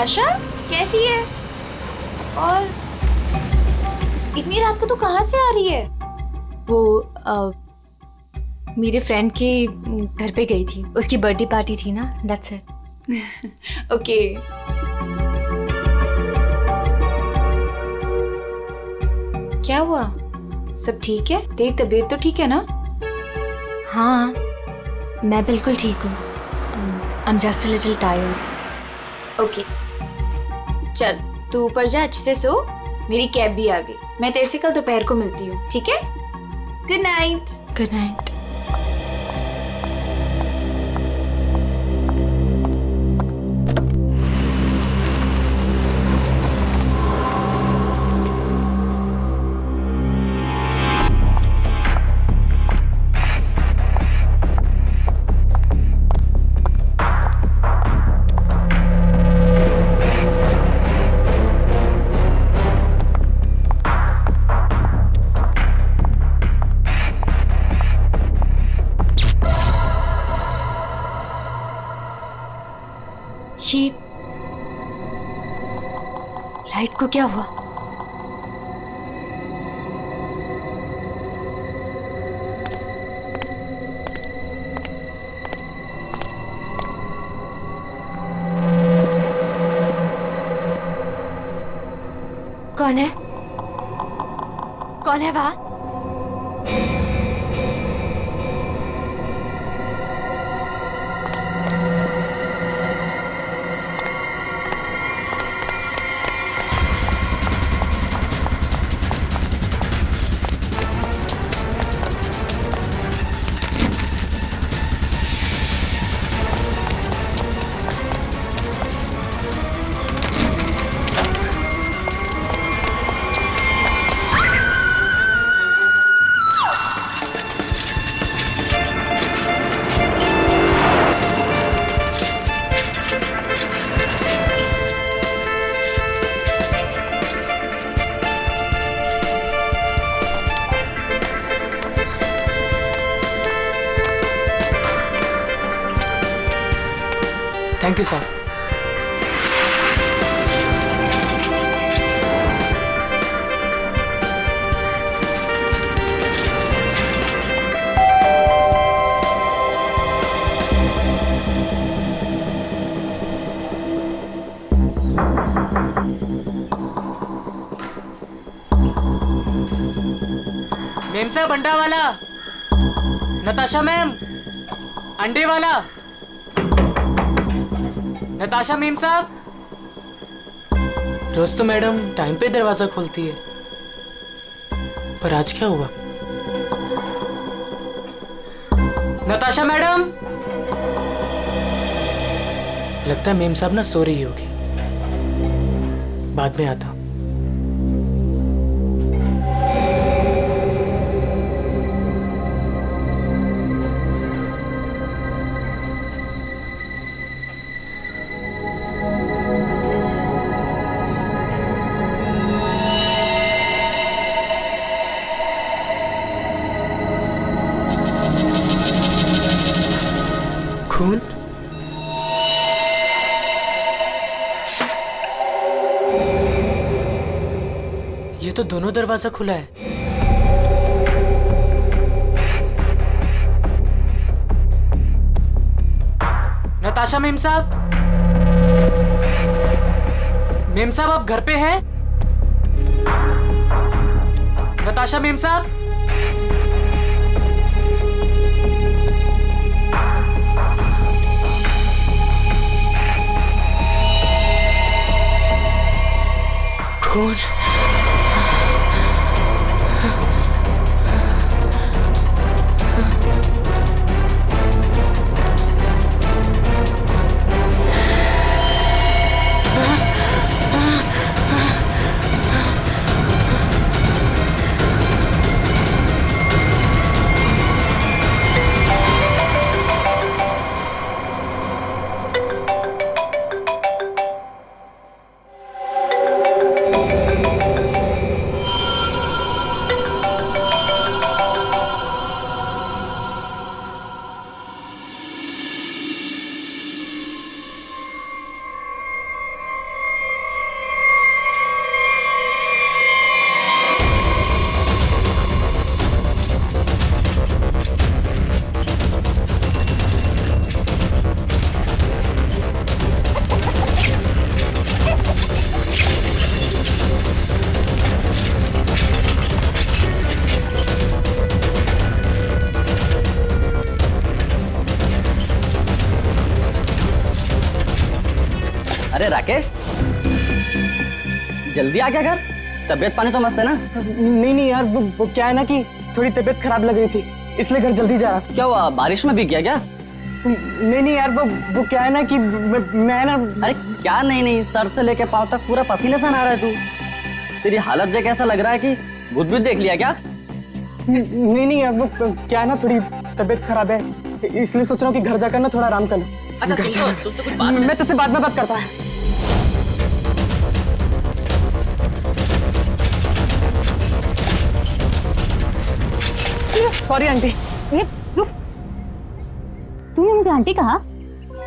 नताशा कैसी है? और इतनी रात को तू कहाँ से आ रही है? वो मेरे फ्रेंड के घर पे गई थी, उसकी बर्थडे पार्टी थी ना, दैट्स इट। ओके। क्या हुआ? सब ठीक है? तेरी तबीयत तो ठीक है ना? हाँ, मैं बिल्कुल ठीक हूँ। I am just a little tired. Okay, चल तू ऊपर जा, अच्छे से सो। मेरी कैब भी आ गई, मैं तेरे से कल दोपहर को मिलती हूँ, ठीक है? Good night. Good night. ये लाइट को क्या हुआ? कौन है? कौन है वहां? Thank you sir. मेम साहब, अंडा वाला। नताशा मैम, अंडे वाला। नताशा मेम साहब। रोज तो मैडम टाइम पे दरवाजा खोलती है, पर आज क्या हुआ? नताशा मैडम। लगता है मेम साहब ना सो रही होगी, बाद में आता हूं। खून? ये तो दोनों दरवाजा खुला है। नताशा मेम साहब। मेम साहब, आप घर पे हैं? नताशा मेम साहब। खून? जल्दी आ गया घर? तबीयत पानी तो मस्त है ना? नहीं यार, वो क्या है ना कि थोड़ी तबीयत खराब लग रही थी, इसलिए घर जल्दी जा रहा था। क्या हुआ, बारिश में भीग गया क्या? नहीं यार, वो क्या है ना कि मैं ना। अरे क्या नहीं, सर से लेके पाँव तक पूरा पसीने से नहा रहा है तू। तेरी हालत देख ऐसा लग रहा है कि भूत भी देख लिया क्या? नहीं यार, वो क्या है ना, थोड़ी तबीयत खराब है, इसलिए सोच रहा हूँ कि घर जाकर ना थोड़ा आराम कर लूं। अच्छा तुझसे कुछ बात मैं तुझसे बाद में बात करता हूँ। Sorry aunty. रुक, तूने मुझे आंटी कहा?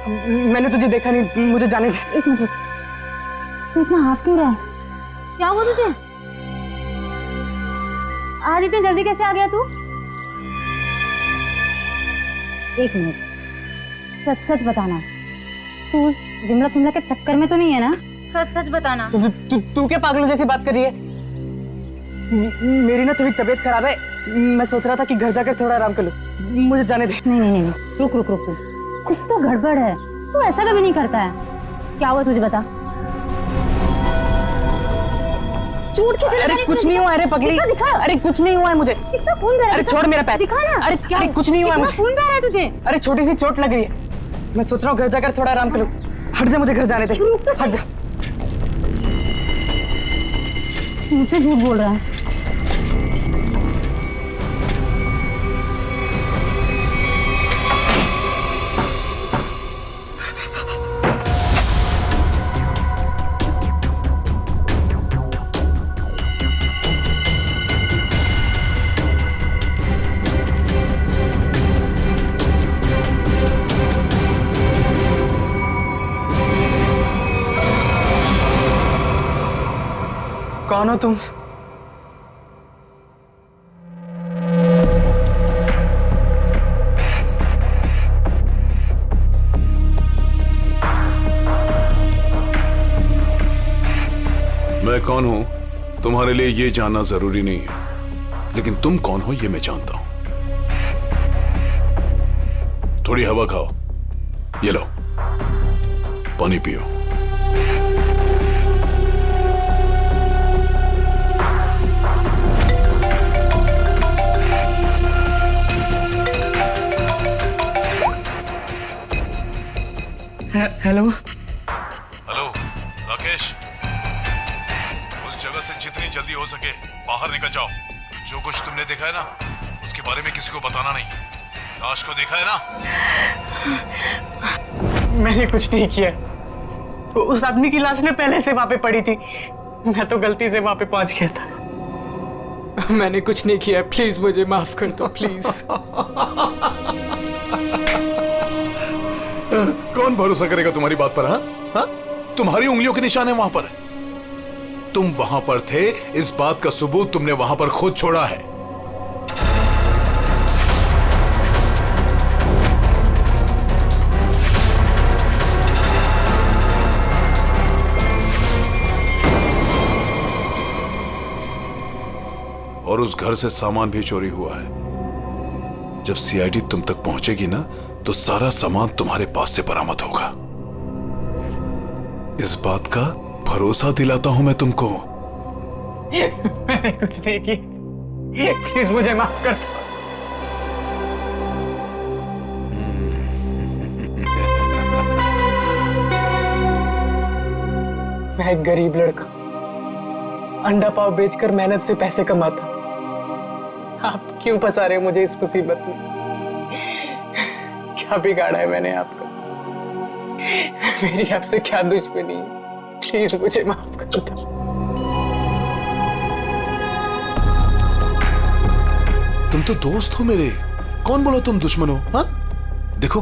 मैंने तुझे देखा नहीं, मुझे जाने दे। एक मिनट रुक, तू इतना हाफ क्यों रहा है? क्या हुआ तुझे? आज इतनी जल्दी कैसे आ गया तू? एक मिनट, सच सच बताना, तू उस विमला के चक्कर में तो नहीं है ना? सच सच बताना। तू क्या पागलों जैसी बात कर रही है? मेरी ना थोड़ी तबीयत खराब है, मैं सोच रहा था कि घर जाकर थोड़ा आराम कर लूं, मुझे जाने दे। नहीं, रुक, कुछ तो गड़बड़ है, तू ऐसा कभी नहीं करता है। क्या हुआ तुझे बता? चोट किसे लगी? अरे कुछ नहीं हुआ, अरे पगली, दिखा। अरे कुछ नहीं हुआ है मुझे। कितना खून बह रहा है? अरे छोड़ मेरा पैर, दिखा ना। अरे कुछ नहीं हुआ है मुझे। खून बह रहा है तुझे? अरे छोटी सी चोट लग रही है, मैं सोच रहा हूँ घर जाकर थोड़ा आराम कर लूं। हट जा, मुझे घर जाने दे, हट जा। मुझसे झूठ बोल रहा है। कौन हो तुम? मैं कौन हूं तुम्हारे लिए ये जानना जरूरी नहीं है, लेकिन तुम कौन हो ये मैं जानता हूं। थोड़ी हवा खाओ, ये लो पानी पियो। हेलो हेलो राकेश, उस जगह से जितनी जल्दी हो सके बाहर निकल जाओ। जो कुछ तुमने देखा है ना, उसके बारे में किसी को बताना नहीं। लाश को देखा है ना? मैंने कुछ नहीं किया, उस आदमी की लाश ने पहले से वहां पे पड़ी थी, मैं तो गलती से वहां पे पहुंच गया था। मैंने कुछ नहीं किया, प्लीज मुझे माफ कर दो, प्लीज। कौन भरोसा करेगा तुम्हारी बात पर? हाँ, तुम्हारी उंगलियों के निशान है वहां पर। तुम वहां पर थे, इस बात का सबूत तुमने वहां पर खुद छोड़ा है। और उस घर से सामान भी चोरी हुआ है। जब सीआईडी तुम तक पहुंचेगी ना, तो सारा सामान तुम्हारे पास से बरामद होगा। इस बात का भरोसा दिलाता हूं मैं तुमको। मैंने कुछ नहीं की, प्लीज मुझे माफ कर दो। मैं एक गरीब लड़का, अंडा पाव बेचकर मेहनत से पैसे कमाता। आप क्यों फंसा रहे हो मुझे इस मुसीबत में? क्या बिगाड़ा है मैंने आपका? मेरी आपसे क्या दुश्मनी है? प्लीज मुझे माफ कर दो। तुम तो दोस्त हो मेरे, कौन बोला तुम दुश्मन हो? हाँ, देखो,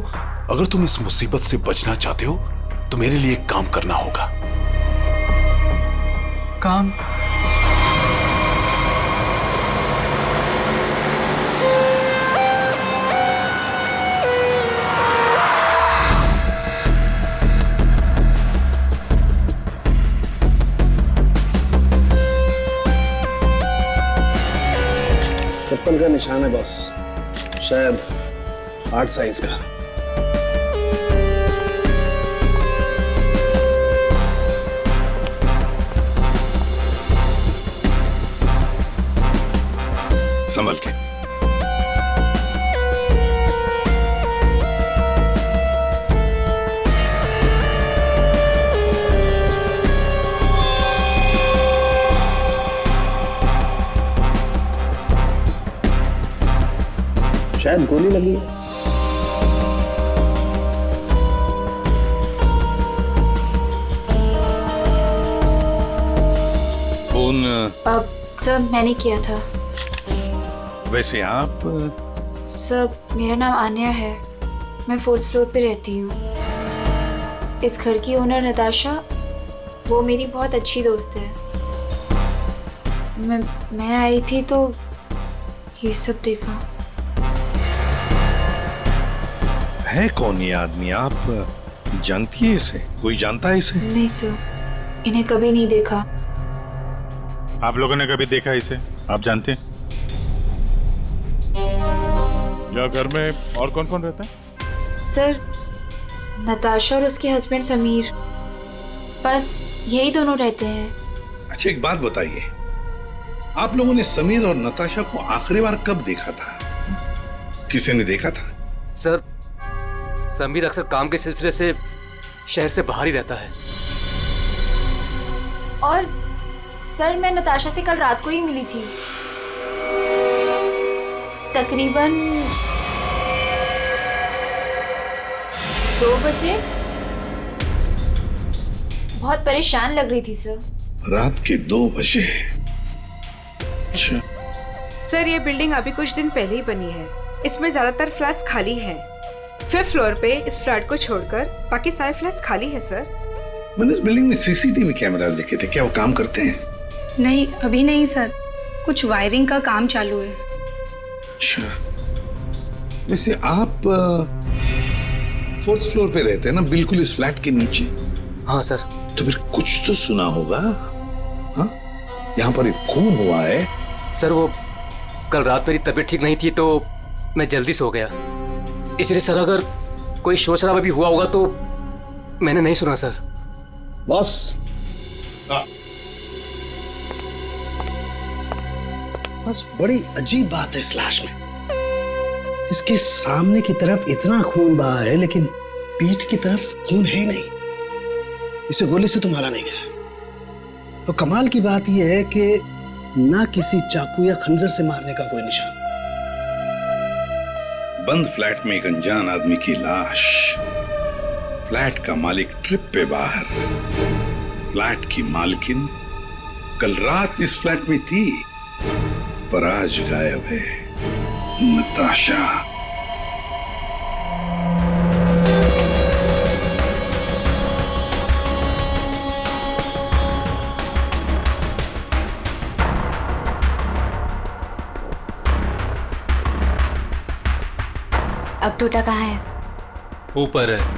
अगर तुम इस मुसीबत से बचना चाहते हो तो मेरे लिए एक काम करना होगा। काम? चप्पल का निशान है बॉस, शायद 8 साइज का। संभल के। शायद गोली लगी है। खून अब सर मैंने किया था। वैसे आप सर मेरा नाम आन्या है, मैं 4th फ्लोर पे रहती हूँ। इस घर की ओनर नताशा, वो मेरी बहुत अच्छी दोस्त है। मैं आई थी तो ये सब देखा। है कौन ये आदमी? आप जानती है इसे? कोई जानता है इसे? नहीं सर, इन्हें कभी नहीं देखा। आप लोगों ने कभी देखा इसे? आप जानते हैं? या घर में और कौन कौन रहता है? सर नताशा और उसके हस्बैंड समीर, बस यही दोनों रहते हैं। अच्छा एक बात बताइए, आप लोगों ने समीर और नताशा को आखिरी बार कब देखा था? किसी ने देखा था? सर समीर अक्सर काम के सिलसिले से शहर से बाहर ही रहता है। और सर मैं नताशा से कल रात को ही मिली थी, तकरीबन 2 बजे। बहुत परेशान लग रही थी सर। रात के 2 बजे? अच्छा। सर ये बिल्डिंग अभी कुछ दिन पहले ही बनी है, इसमें ज्यादातर फ्लैट्स खाली हैं। 5th फ्लोर पे इस फ्लैट को छोड़कर बाकी सारे फ्लैट्स खाली है सर। मैंने इस बिल्डिंग में सीसीटीवी कैमरास देखे थे, क्या वो काम करते हैं? नहीं अभी नहीं सर, कुछ वायरिंग का काम चालू है। अच्छा, वैसे आप 4th फ्लोर पे रहते हैं ना, बिल्कुल इस फ्लैट के नीचे? हाँ सर। तो फिर कुछ तो सुना होगा। हाँ, यहाँ पर एक खून हुआ है। सर वो कल रात मेरी तबीयत ठीक नहीं थी तो मैं जल्दी सो गया, इसलिए सर अगर कोई शोर शराबा भी हुआ होगा तो मैंने नहीं सुना सर। बॉस, बस बड़ी अजीब बात है इस लाश में। इसके सामने की तरफ इतना खून बहा है लेकिन पीठ की तरफ खून है ही नहीं। इसे गोली से तो मारा नहीं गया। तो कमाल की बात यह है कि ना किसी चाकू या खंजर से मारने का कोई निशान। बंद फ्लैट में एक अनजान आदमी की लाश, फ्लैट का मालिक ट्रिप पे बाहर, फ्लैट की मालकिन कल रात इस फ्लैट में थी पर आज गायब है। नताशा। अब टोटा कहाँ है? ऊपर है।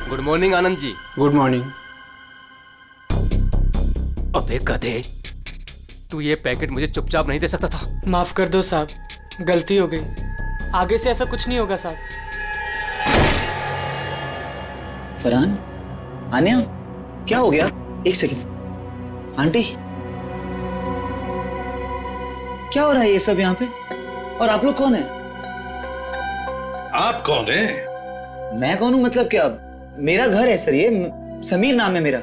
Good morning Anand ji. Good morning. अबे गधे, तू ये पैकेट मुझे चुपचाप नहीं दे सकता था? माफ कर दो साहब, गलती हो गई। आगे से ऐसा कुछ नहीं होगा साहब। फरहान, आन्या, क्या हो गया? एक सेकंड। आंटी, क्या हो रहा है ये सब यहाँ पे? और आप लोग कौन है? आप कौन है? मैं कौन हूँ मतलब क्या? मेरा घर है सर, ये समीर नाम है मेरा।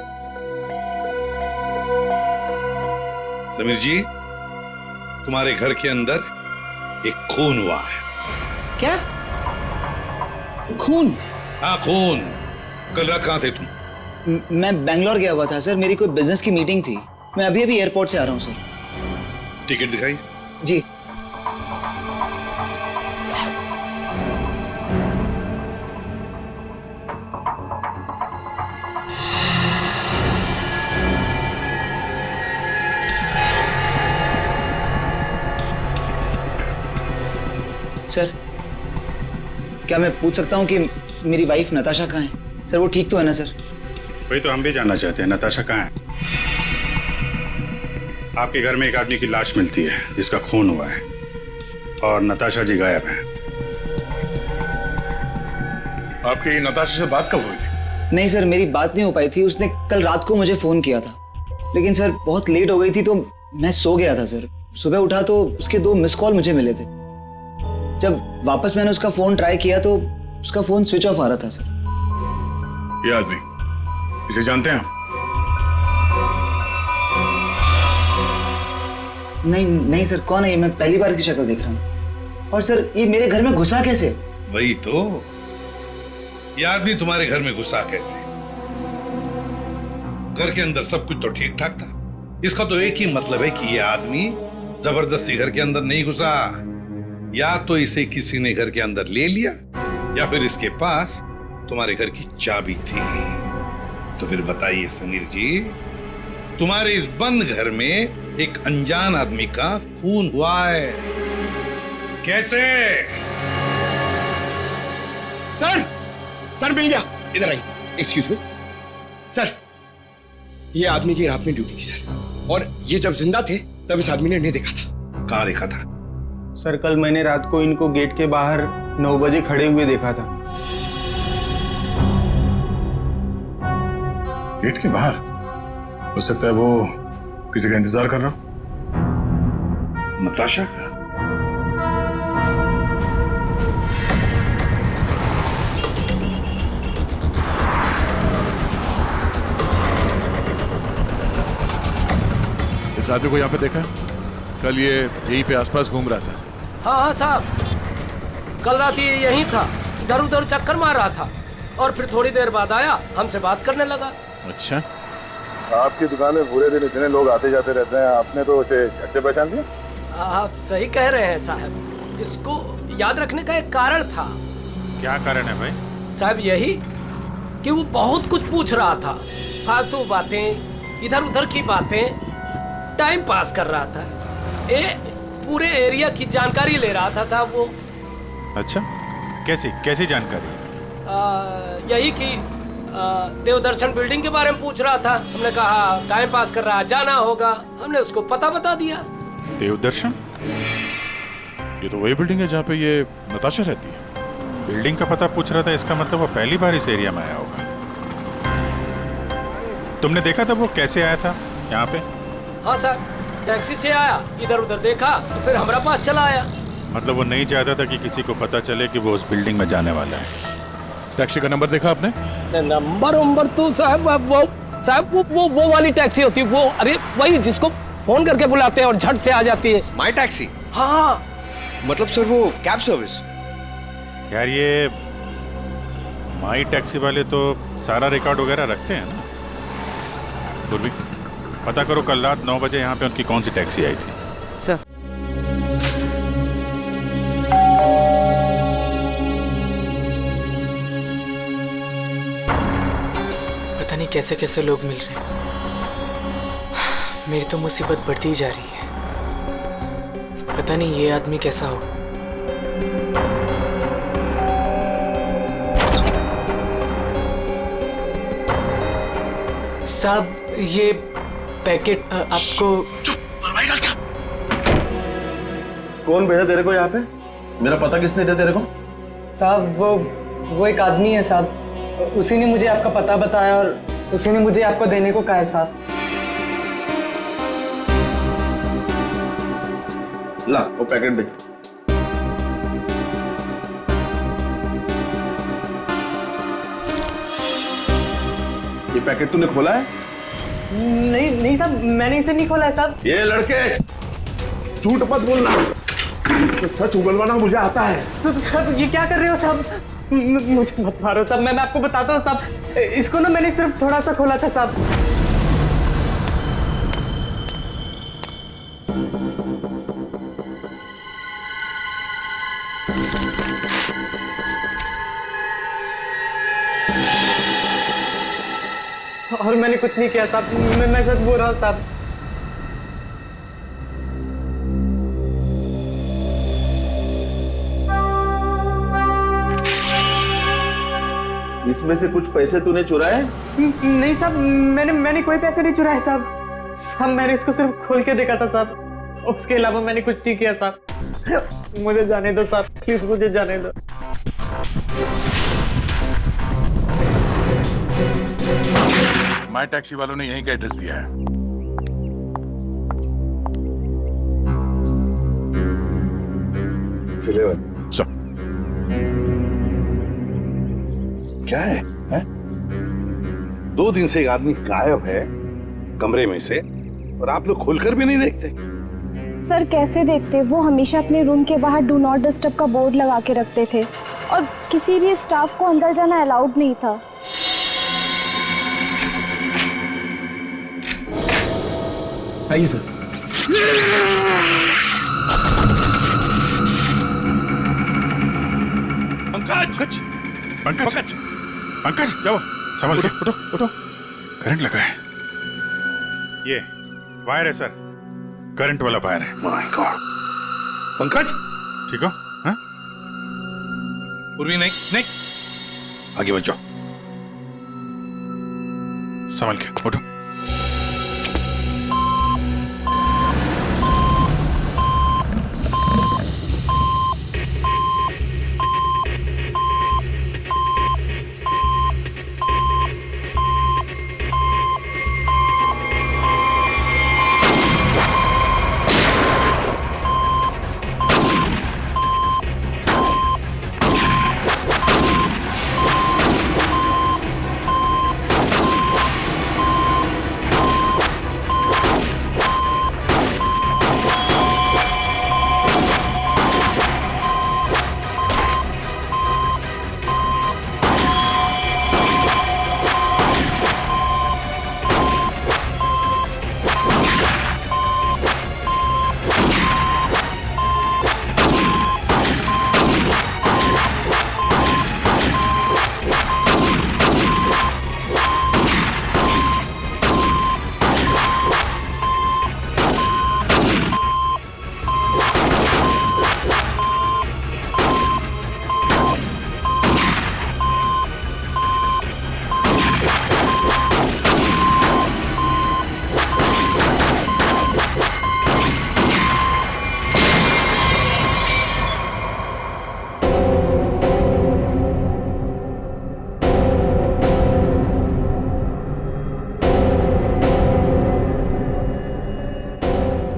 समीर जी, तुम्हारे घर के अंदर एक खून हुआ है। क्या? खून? हाँ खून। कल रात कहाँ थे तुम? मैं बैंगलोर गया हुआ था सर, मेरी कोई बिजनेस की मीटिंग थी। मैं अभी अभी एयरपोर्ट से आ रहा हूँ सर। टिकट दिखाई। जी। सर, क्या मैं पूछ सकता हूँ कि मेरी वाइफ नताशा कहाँ है? सर वो ठीक तो है ना सर? वही तो हम भी जानना चाहते हैं, नताशा कहाँ है? आपके घर में एक आदमी की लाश मिलती है जिसका खून हुआ है और नताशा जी गायब हैं। आपकी नताशा से बात कब हुई थी? नहीं सर, मेरी बात नहीं हो पाई थी। उसने कल रात को मुझे फोन किया था, लेकिन सर बहुत लेट हो गई थी तो मैं सो गया था सर। सुबह उठा तो उसके 2 मिस कॉल मुझे मिले थे। जब वापस मैंने उसका फोन ट्राई किया तो उसका फोन स्विच ऑफ आ रहा था सर। ये आदमी, इसे जानते हैं आप? नहीं सर, कौन है ये? मैं पहली बार की शक्ल देख रहा हूँ। और सर ये मेरे घर में घुसा कैसे? वही तो, ये आदमी तुम्हारे घर में घुसा कैसे? घर के अंदर सब कुछ तो ठीक ठाक था। इसका तो एक ही मतलब है कि ये आदमी जबरदस्ती घर के अंदर नहीं घुसा। या तो इसे किसी ने घर के अंदर ले लिया या फिर इसके पास तुम्हारे घर की चाबी थी। तो फिर बताइए समीर जी, तुम्हारे इस बंद घर में एक अनजान आदमी का खून हुआ है, कैसे? सर मिल गया। इधर आइए। एक्सक्यूज मी सर, ये आदमी की रात में ड्यूटी थी सर, और ये जब जिंदा थे तब इस आदमी ने इन्हें देखा था। कहाँ देखा था? सर कल मैंने रात को इनको गेट के बाहर 9 बजे खड़े हुए देखा था। गेट के बाहर? हो सकता है वो किसी का इंतजार कर रहा हो। नताशा का? इस आदमी को यहाँ पे देखा? कल ये यहीं पे आसपास घूम रहा था। हाँ साहब, कल रात ये यहीं था, इधर उधर चक्कर मार रहा था और फिर थोड़ी देर बाद आया, हमसे बात करने लगा। अच्छा, आपकी दुकान में पूरे दिन इतने लोग आते जाते रहते हैं, आपने तो उसे अच्छे पहचान लिया? आप सही कह रहे हैं साहब, इसको याद रखने का एक कारण था। क्या कारण है भाई? साहब यही कि वो बहुत कुछ पूछ रहा था, फालतू बातें, इधर उधर की बातें, टाइम पास कर रहा था। पूरे एरिया की जानकारी ले रहा था साहब वो। अच्छा, कैसी जानकारी? यही कि देवदर्शन बिल्डिंग के बारे में पूछ रहा था। हमने कहा टाइम पास कर रहा है, जाना होगा। हमने उसको पता बता दिया। देवदर्शन? ये तो वही बिल्डिंग है जहाँ पे ये नताशा रहती है। बिल्डिंग का पता पूछ रहा था, इसका मतलब वो पहली बार इस एरिया में आया होगा। तुमने देखा था वो कैसे आया था यहाँ पे? हाँ साहब, टैक्सी से आया, इधर उधर देखा तो फिर हमारा पास चला आया। मतलब वो नहीं चाहता था कि किसी को पता चले कि वो उस बिल्डिंग में जाने वाला है। टैक्सी का नंबर देखा आपने? नंबर तो साहब वो वाली टैक्सी होती है वो, अरे वही जिसको फोन करके बुलाते हैं और झट से आ जाती है। माई टैक्सी? हाँ। मतलब सर वो कैब सर्विस? यार ये माई टैक्सी वाले तो सारा रिकॉर्ड वगैरह रखते हैं ना। पूर्वी, पता करो कल रात 9 बजे यहाँ पे उनकी कौन सी टैक्सी आई थी। सर पता नहीं कैसे कैसे लोग मिल रहे हैं। मेरी तो मुसीबत बढ़ती ही जा रही है। पता नहीं ये आदमी कैसा होगा। साहब ये पैकेट आपको। कौन भेजा तेरे को यहाँ पे? मेरा पता किसने दिया तेरे को? साहब वो एक आदमी है साहब, उसी ने मुझे आपका पता बताया और उसी ने मुझे आपको देने को कहा है साहब। ला वो पैकेट दे। ये पैकेट तूने खोला है? नहीं साहब, मैंने इसे नहीं खोला है साहब। ये लड़के झूठ मत बोलना, सच उगलवाना मुझे आता है। तो साहब ये क्या कर रहे हो साहब? मुझे मत मारो साहब, मैं आपको बताता हूँ साहब, इसको ना मैंने सिर्फ थोड़ा सा खोला था साहब। और मैंने कुछ नहीं किया साहब, मैं सच बोल रहा हूँ साहब। इसमें से कुछ पैसे तूने चुराए? नहीं साहब, मैंने कोई पैसे नहीं चुराए साहब। मैंने इसको सिर्फ खोल के देखा था साहब, उसके अलावा मैंने कुछ नहीं किया साहब। मुझे जाने दो साहब, प्लीज मुझे जाने दो। माई टैक्सी वालों ने यहीं का एड्रेस दिया है। सर क्या है, हैं? 2 दिन से एक आदमी गायब है कमरे में से, और आप लोग खोलकर भी नहीं देखते। सर कैसे देखते, वो हमेशा अपने रूम के बाहर डू नॉट डिस्टर्ब का बोर्ड लगा के रखते थे और किसी भी स्टाफ को अंदर जाना अलाउड नहीं था। आइए सर। पंकज पंकज पंकज जाओ, संभल के उठो उठो, करंट लगा है। ये वायर है सर, करंट वाला वायर है। My God. पंकज ठीक हो? हाँ? उर्वी नहीं नहीं, आगे बढ़ जाओ। संभल के उठो।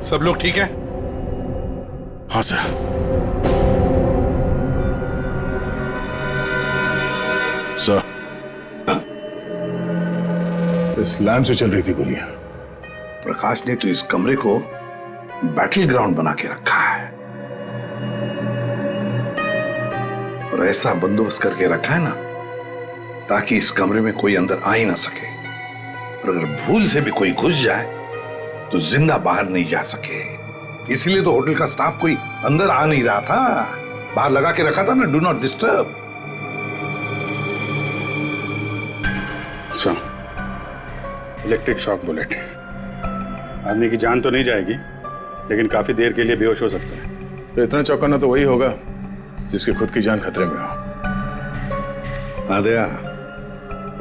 सब लोग ठीक है? हाँ सर। सर, इस लैंड से चल रही थी गोलियां। प्रकाश ने तो इस कमरे को बैटल ग्राउंड बना के रखा है और ऐसा बंदोबस्त करके रखा है ना ताकि इस कमरे में कोई अंदर आ ही ना सके, और अगर भूल से भी कोई घुस जाए तो जिंदा बाहर नहीं जा सके। इसलिए तो होटल का स्टाफ कोई अंदर आ नहीं रहा था, बाहर लगा के रखा था ना do not disturb. Sir, electric shock bullet, आदमी की जान तो नहीं जाएगी लेकिन काफी देर के लिए बेहोश हो सकता है। तो इतना चौंकाना तो वही होगा जिसकी खुद की जान खतरे में हो। आदया,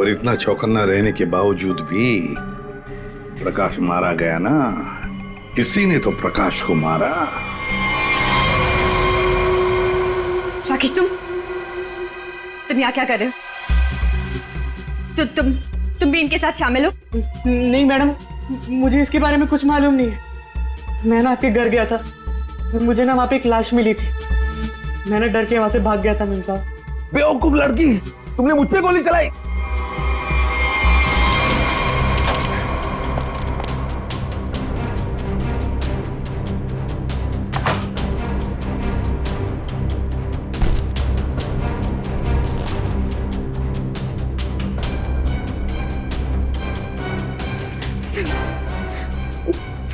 और इतना चौकन्ना रहने के बावजूद भी प्रकाश मारा गया ना, किसी ने तो प्रकाश को मारा। राकेश, तुम यहाँ क्या कर रहे हो? तुम भी इनके साथ शामिल हो? नहीं मैडम, मुझे इसके बारे में कुछ मालूम नहीं है। मैं ना आपके घर गया था, मुझे ना वहाँ पे एक लाश मिली थी, मैंने डर के वहाँ से भाग गया था मेम साहब। बेवकूफ लड़की, तुमने मुझ पे गोली चलाई।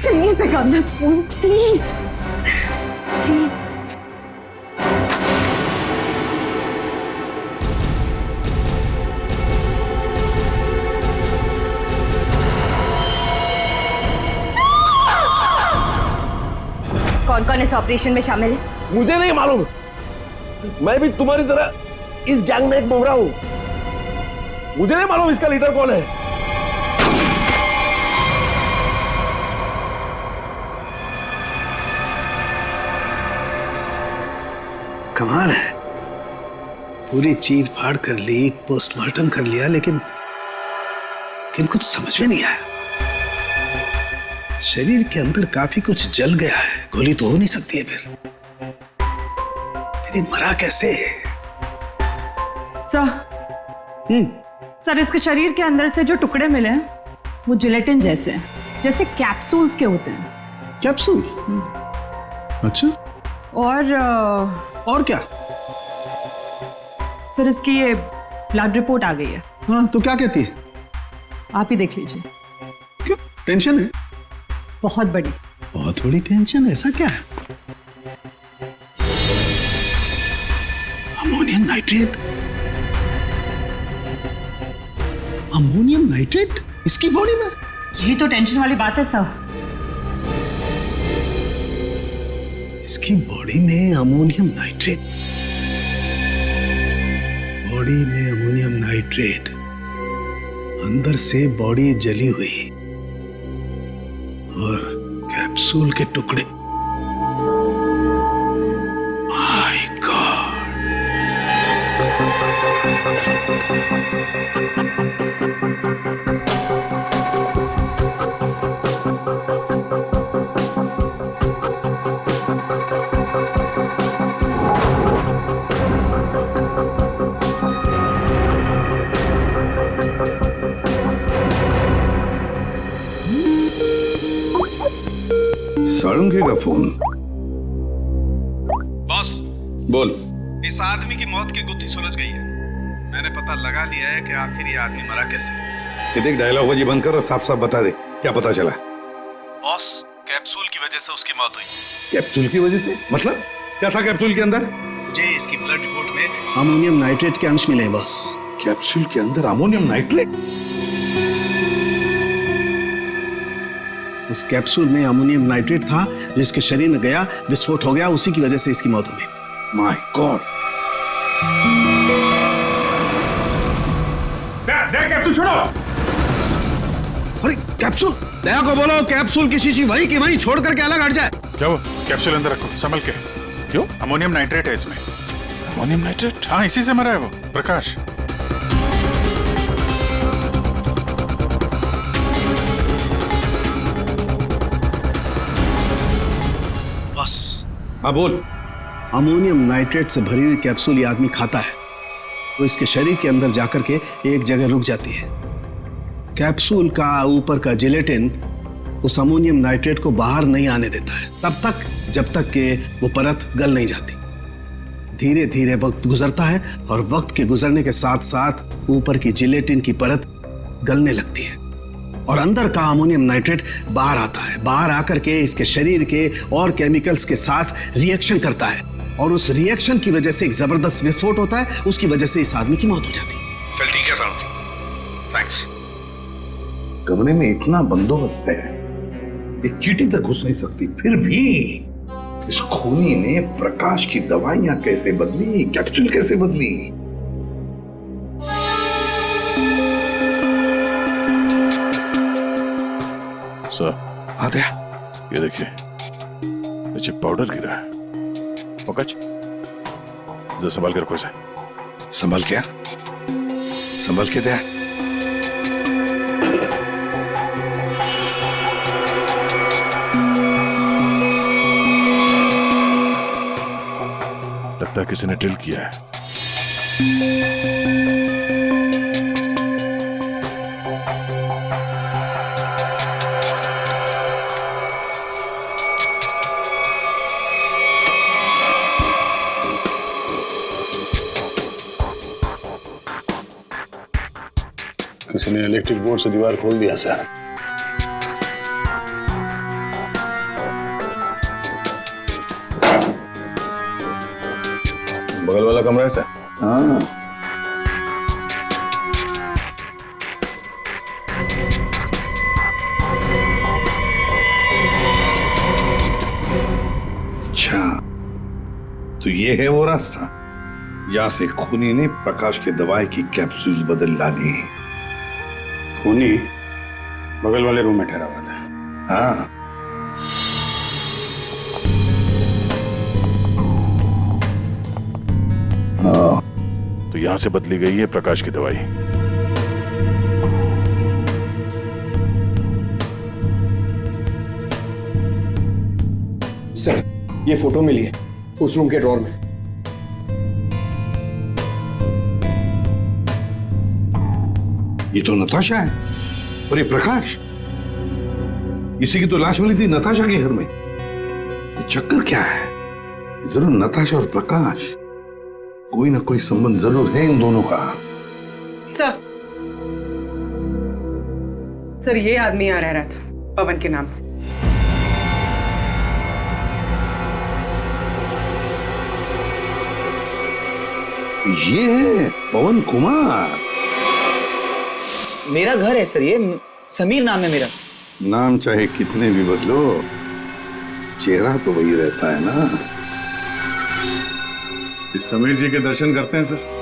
सुनिए पे कब्जा फोन प्लीज प्लीज। कौन कौन इस ऑपरेशन में शामिल है? मुझे नहीं मालूम, मैं भी तुम्हारी तरह इस गैंग में एक मोहरा हूं। मुझे नहीं मालूम इसका लीडर कौन है। कमाल है, पूरी चीर फाड़ कर ली, पोस्टमार्टम कर लिया, लेकिन कुछ समझ में नहीं आया। शरीर के अंदर काफी कुछ जल गया है, गोली तो हो नहीं सकती है फिर ये मरा कैसे? सर इसके शरीर के अंदर से जो टुकड़े मिले हैं वो जिलेटिन जैसे हैं, जैसे कैप्सूल्स के होते हैं। कैप्सूल? अच्छा, और क्या? सर इसकी ये ब्लड रिपोर्ट आ गई है। हाँ, तो क्या कहती है? आप ही देख लीजिए। क्यों, टेंशन है? बहुत बड़ी। बहुत बड़ी टेंशन? ऐसा क्या है? Ammonium nitrate? अमोनियम नाइट्रेट इसकी बॉडी में? यही तो टेंशन वाली बात है सर। इसकी बॉडी में अमोनियम नाइट्रेट? बॉडी में अमोनियम नाइट्रेट, अंदर से बॉडी जली हुई और कैप्सूल के टुकड़े। My God! सारंगी का फोन। बॉस बोल। इस आदमी की मौत की गुत्थी सुलझ गई है। मैंने पता लगा लिया है कि आखिर ये आदमी मरा कैसे। ये देख, डायलॉग बाजी बंद कर और साफ साफ बता दे क्या पता चला। बॉस, कैप्सूल की वजह से उसकी मौत हुई। कैप्सूल की वजह से? मतलब क्या था कैप्सूल के अंदर? मुझे इसकी ब्लड रिपोर्ट में अमोनियम नाइट्रेट के अंश मिले हैं बॉस। कैप्सूल के अंदर अमोनियम नाइट्रेट? उस कैप्सूल में अमोनियम नाइट्रेट था जो इसके शरीर में गया, विस्फोट हो गया, उसी की वजह से इसकी मौत हो गई। My God! दे कैप्सूल छोड़ो। अरे कैप्सूल, दया को बोलो कैप्सूल की शीशी वही की वही छोड़ करके अलग हट जाए। क्या वो? कैप्सूल अंदर रखो, संभल के। क्यों? अमोनियम नाइट्रेट है इसमें। Ammonium nitrate? हाँ, इसी से मरा है वो प्रकाश। हाँ बोल। अमोनियम नाइट्रेट से भरी हुई कैप्सूल ये आदमी खाता है तो इसके शरीर के अंदर जाकर के एक जगह रुक जाती है। कैप्सूल का ऊपर का जिलेटिन उस अमोनियम नाइट्रेट को बाहर नहीं आने देता है तब तक जब तक कि वो परत गल नहीं जाती। धीरे धीरे वक्त गुजरता है और वक्त के गुजरने के साथ साथ ऊपर की जिलेटिन की परत गलने लगती है और अंदर का अमोनियम नाइट्रेट बाहर आता है। बाहर आकर के इसके शरीर के और केमिकल्स के साथ रिएक्शन करता है और उस रिएक्शन की वजह से एक जबरदस्त विस्फोट होता है। उसकी वजह से इस आदमी की मौत हो जाती है। चल ठीक है साहब, थैंक्स। कमरे में इतना बंदोबस्त है, एक चींटी तक घुस नहीं सकती, फिर भी इस खूनी ने प्रकाश की दवाइयां कैसे बदली, कैप्सूल कैसे बदली? सर, आ गया। ये देखिए, नीचे पाउडर गिरा है। पंकज, जरा संभाल के रखो इसे। संभाल क्या? संभाल के दे। लगता है किसी ने ड्रिल किया है। किसी ने इलेक्ट्रिक बोर्ड से दीवार खोल दिया सर। बगल वाला कमरा है सर। हाँ। अच्छा, तो ये है वो रास्ता जहां से खूनी ने प्रकाश के दवाई की कैप्सूल बदल डाली। खूनी बगल वाले रूम में ठहरा हुआ था। हाँ। तो यहां से बदली गई है प्रकाश की दवाई। सर, ये फोटो मिली है उस रूम के ड्रॉर में। ये तो नताशा है और ये प्रकाश, इसी की तो लाश मिली थी नताशा के घर में। ये चक्कर क्या है? जरूर नताशा और प्रकाश, कोई ना कोई संबंध जरूर है इन दोनों का। सर ये आदमी यहाँ रह रहा था पवन के नाम से। ये है पवन कुमार। मेरा घर है सर, ये समीर नाम है मेरा। नाम चाहे कितने भी बदलो, चेहरा तो वही रहता है ना। इस समीर जी के दर्शन करते हैं सर।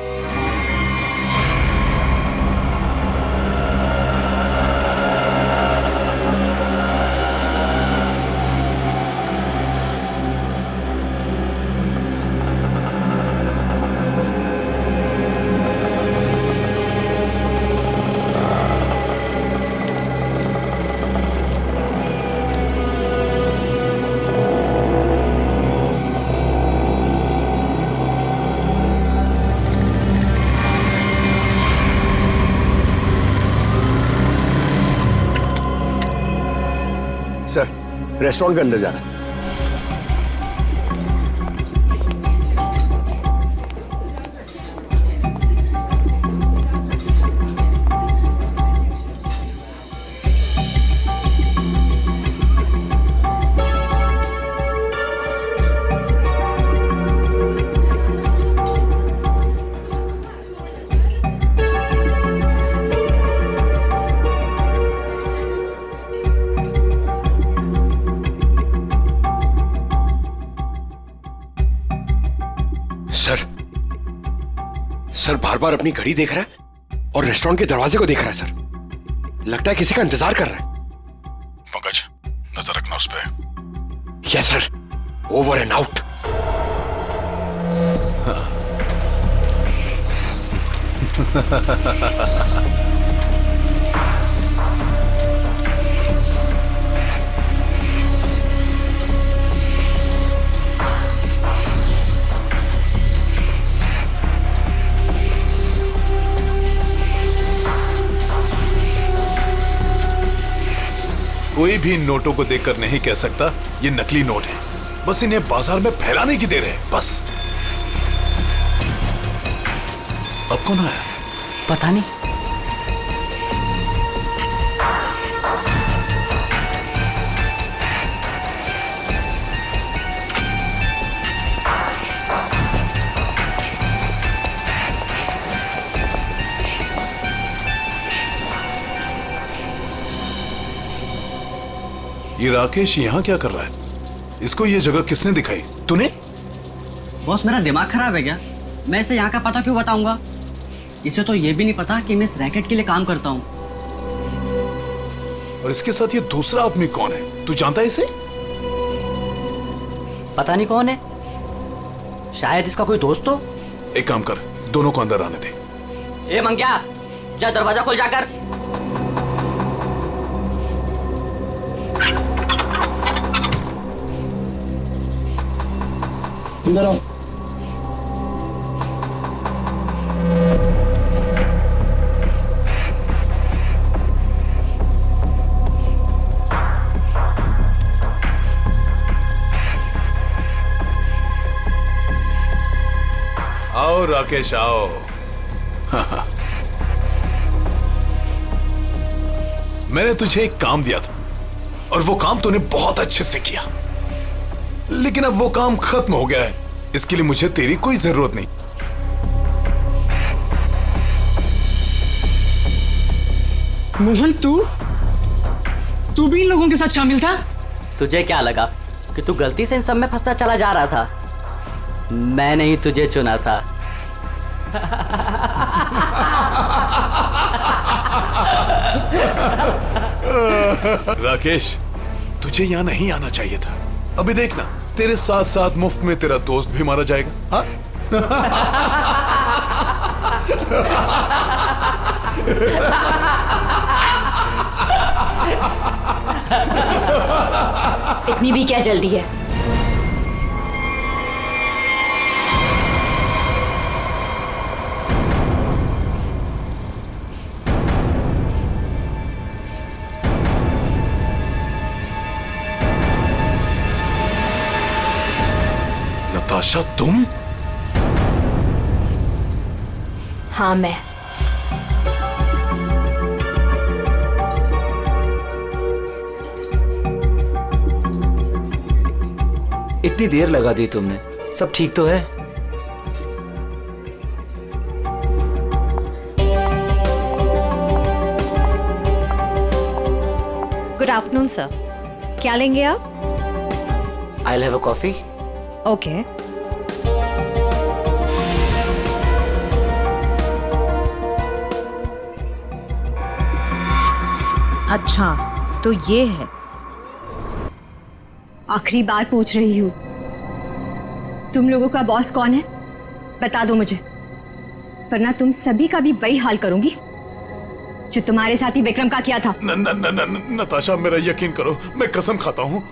सर, रेस्टोरेंट के अंदर जाना है। सर बार बार अपनी घड़ी देख रहा है और रेस्टोरेंट के दरवाजे को देख रहा है सर। लगता है किसी का इंतजार कर रहा है। पंकज, नजर रखना उस पे। Yes sir, over and out. कोई भी नोटों को देखकर नहीं कह सकता ये नकली नोट है। बस इन्हें बाजार में फैलाने की देर है, बस। अब कौन आया? पता नहीं। ये राकेश यहाँ क्या कर रहा है? इसको ये जगह किसने दिखाई? तूने? बॉस, मेरा दिमाग खराब है क्या? मैं इसे यहाँ का पता क्यों बताऊंगा? इसे तो ये भी नहीं पता कि मैं इस रैकेट के लिए काम करता हूँ। और इसके साथ ये दूसरा आदमी कौन है? तू जानता है इसे? पता नहीं कौन है, शायद इसका कोई दोस्त हो। एक काम कर, दोनों को अंदर आने दे। ए मंग्या, जा दरवाजा खोल जाकर। अंदर आओ। राकेश आओ। मैंने तुझे एक काम दिया था और वो काम तूने बहुत अच्छे से किया, लेकिन अब वो काम खत्म हो गया है। इसके लिए मुझे तेरी कोई जरूरत नहीं। मोहन, तू भी इन लोगों के साथ शामिल था? तुझे क्या लगा कि तू गलती से इन सब में फंसता चला जा रहा था? मैंने ही तुझे चुना था। राकेश, तुझे यहाँ नहीं आना चाहिए था। अभी देखना, तेरे साथ साथ मुफ्त में तेरा दोस्त भी मारा जाएगा। हाँ? इतनी भी क्या जल्दी है? नताशा, तुम? हाँ, मैं। इतनी देर लगा दी तुमने, सब ठीक तो है? गुड आफ्टरनून सर, क्या लेंगे आप? I'll have a coffee. Okay. अच्छा, तो ये है। आखिरी बार पूछ रही हूँ, तुम लोगों का बॉस कौन है? बता दो मुझे, वरना तुम सभी का भी वही हाल करूंगी जो तुम्हारे साथी विक्रम का किया था। नताशा, मेरा यकीन करो, मैं कसम खाता हूँ,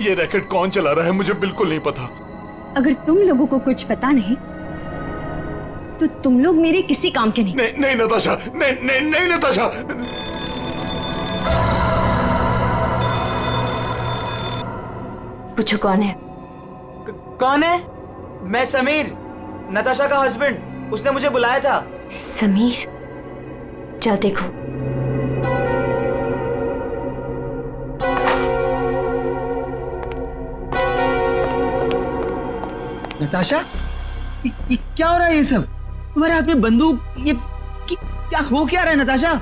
ये रैकेट कौन चला रहा है मुझे बिल्कुल नहीं पता। अगर तुम लोगों को कुछ पता नहीं तो तुम लोग मेरे किसी काम के नहीं। नहीं नताशा, नहीं नताशा। पूछो कौन है? कौन है? मैं समीर, नताशा का हस्बैंड। उसने मुझे बुलाया था। समीर? जाओ देखो। नताशा, ये क्या हो रहा है? ये सब तुम्हारे हाथ में बंदूक, ये क्या हो क्या रहा है नताशा?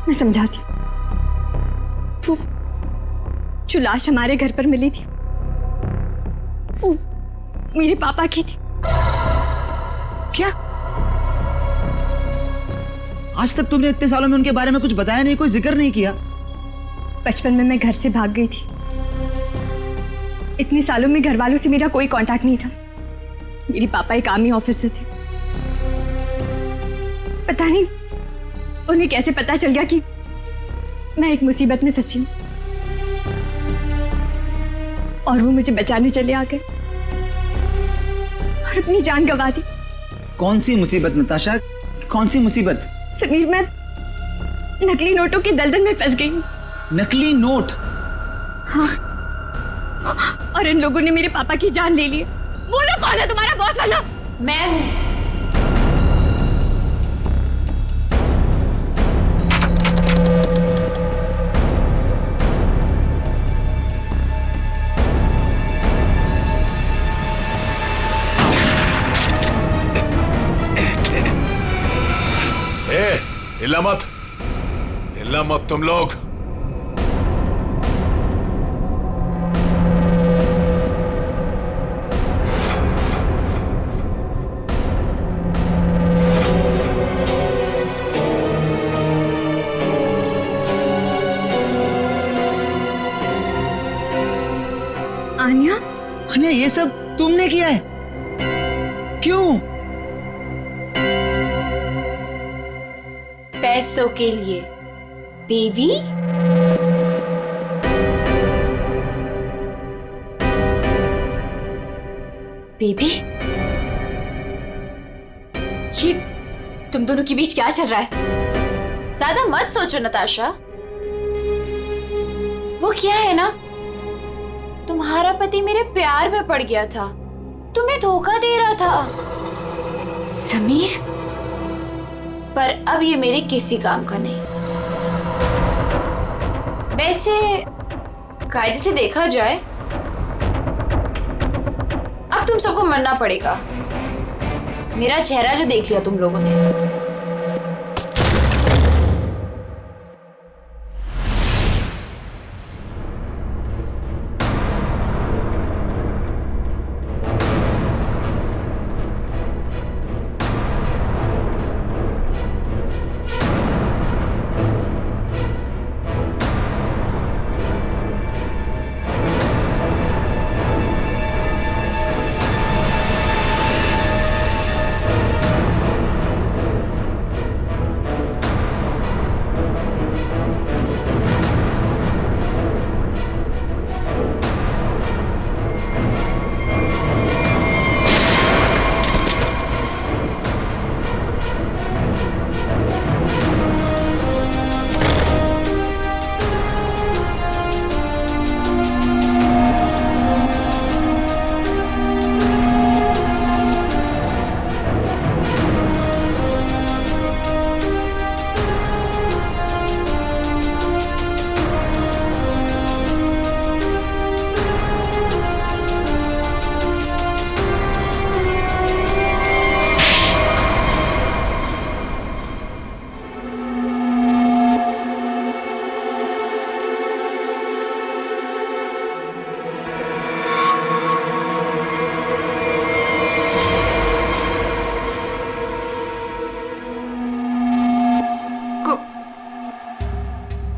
मैं समझाती हूँ। वो जो लाश हमारे घर पर मिली थी वो मेरे पापा की थी। क्या? आज तक तुमने इतने सालों में उनके बारे में कुछ बताया नहीं, कोई जिक्र नहीं किया? बचपन में मैं घर से भाग गई थी। इतने सालों में घर वालों से मेरा कोई कांटेक्ट नहीं था। मेरे पापा एक आर्मी ऑफिसर थे। पता नहीं उन्हें कैसे पता चल गया कि मैं एक मुसीबत में फंसी हूं, और वो मुझे बचाने चले आ गए और अपनी जान गंवा दी। कौन सी मुसीबत नताशा, कौन सी मुसीबत? समीर, मैं नकली नोटों के दलदल में फंस गई हूं। नकली नोट? हाँ, और इन लोगों ने मेरे पापा की जान ले ली। बोलो कौन है तुम्हारा बॉस वाला? मैं हूं। हिलना मत तुम लोग। आन्या? आन्या, ये सब तुमने किया है? क्यों? पैसों के लिए बेबी। बेबी, ये तुम दोनों के बीच क्या चल रहा है? ज्यादा मत सोचो नताशा। वो क्या है ना, तुम्हारा पति मेरे प्यार में पड़ गया था, तुम्हें धोखा दे रहा था। समीर, पर अब ये मेरे किसी काम का नहीं। वैसे कायदे से देखा जाए अब तुम सबको मरना पड़ेगा। मेरा चेहरा जो देख लिया तुम लोगों ने।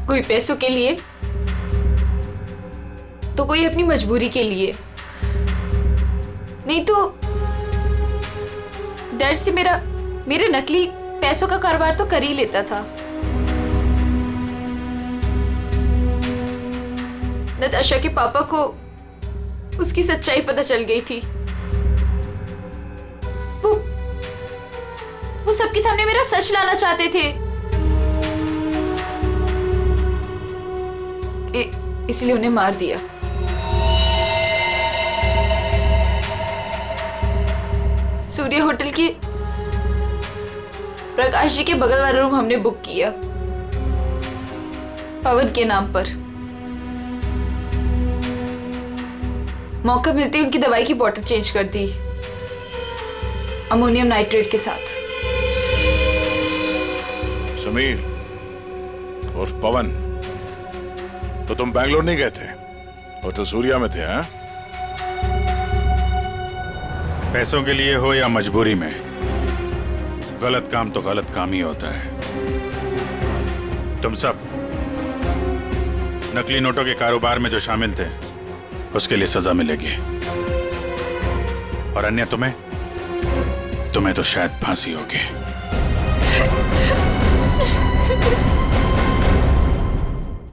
कोई पैसों के लिए तो कोई अपनी मजबूरी के लिए, नहीं तो डर से मेरे नकली पैसों का कारोबार तो कर ही लेता था। नताशा के पापा को उसकी सच्चाई पता चल गई थी। वो सबके सामने मेरा सच लाना चाहते थे, इसलिए उन्हें मार दिया। सूर्य होटल के प्रकाश जी के बगल वाला रूम हमने बुक किया पवन के नाम पर। मौका मिलते ही उनकी दवाई की बोतल चेंज कर दी अमोनियम नाइट्रेट के साथ। समीर और पवन, तो तुम बैंगलोर नहीं गए थे और तो सूर्या में थे? हैं? पैसों के लिए हो या मजबूरी में, गलत काम तो गलत काम ही होता है। तुम सब नकली नोटों के कारोबार में जो शामिल थे उसके लिए सजा मिलेगी, और अन्य तुम्हें तो शायद फांसी होगी।